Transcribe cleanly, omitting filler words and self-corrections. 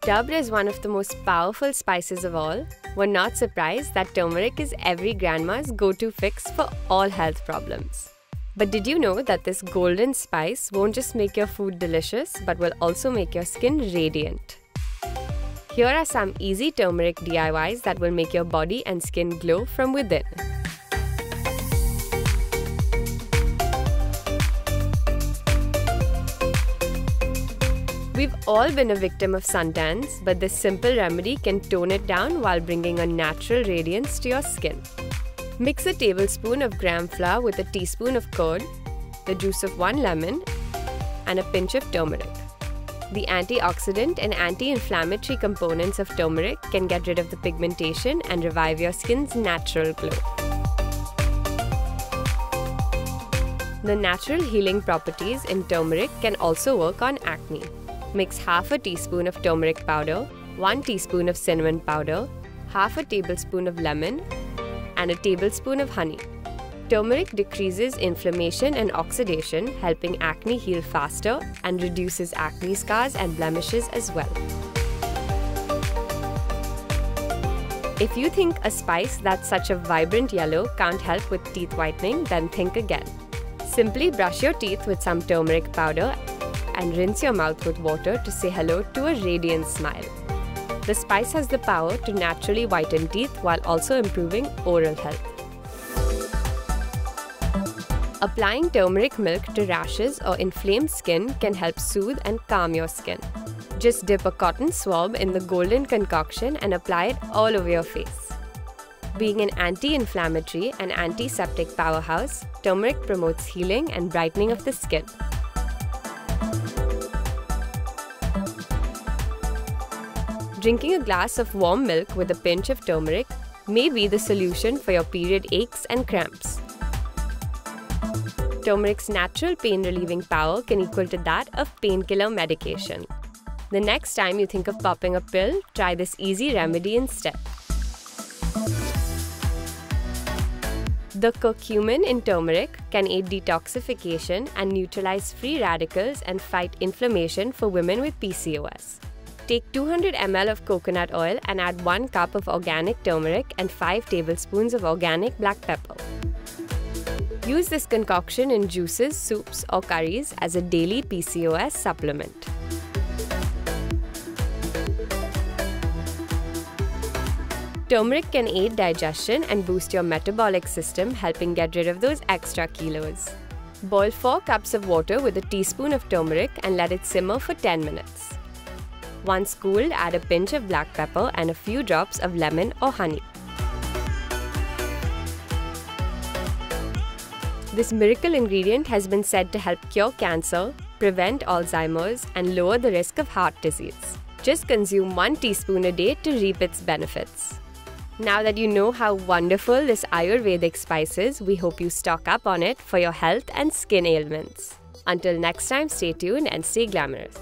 Dubbed as one of the most powerful spices of all, we're not surprised that turmeric is every grandma's go-to fix for all health problems. But did you know that this golden spice won't just make your food delicious, but will also make your skin radiant? Here are some easy turmeric DIYs that will make your body and skin glow from within. We've all been a victim of suntans, but this simple remedy can tone it down while bringing a natural radiance to your skin. Mix a tablespoon of gram flour with a teaspoon of curd, the juice of 1 lemon, and a pinch of turmeric. The antioxidant and anti-inflammatory components of turmeric can get rid of the pigmentation and revive your skin's natural glow. The natural healing properties in turmeric can also work on acne. Mix half a teaspoon of turmeric powder, 1 teaspoon of cinnamon powder, half a tablespoon of lemon, and a tablespoon of honey. Turmeric decreases inflammation and oxidation, helping acne heal faster and reduces acne scars and blemishes as well. If you think a spice that's such a vibrant yellow can't help with teeth whitening, then think again. Simply brush your teeth with some turmeric powder and rinse your mouth with water to say hello to a radiant smile. The spice has the power to naturally whiten teeth while also improving oral health. Applying turmeric milk to rashes or inflamed skin can help soothe and calm your skin. Just dip a cotton swab in the golden concoction and apply it all over your face. Being an anti-inflammatory and antiseptic powerhouse, turmeric promotes healing and brightening of the skin. Drinking a glass of warm milk with a pinch of turmeric may be the solution for your period aches and cramps. Turmeric's natural pain-relieving power can equal to that of painkiller medication. The next time you think of popping a pill, try this easy remedy instead. The curcumin in turmeric can aid detoxification and neutralize free radicals and fight inflammation for women with PCOS. Take 200 ml of coconut oil and add 1 cup of organic turmeric and 5 tablespoons of organic black pepper. Use this concoction in juices, soups, or curries as a daily PCOS supplement. Turmeric can aid digestion and boost your metabolic system, helping get rid of those extra kilos. Boil 4 cups of water with a teaspoon of turmeric and let it simmer for 10 minutes. Once cooled, add a pinch of black pepper and a few drops of lemon or honey. This miracle ingredient has been said to help cure cancer, prevent Alzheimer's, and lower the risk of heart disease. Just consume 1 teaspoon a day to reap its benefits. Now that you know how wonderful this Ayurvedic spice is, we hope you stock up on it for your health and skin ailments. Until next time, stay tuned and stay glamorous.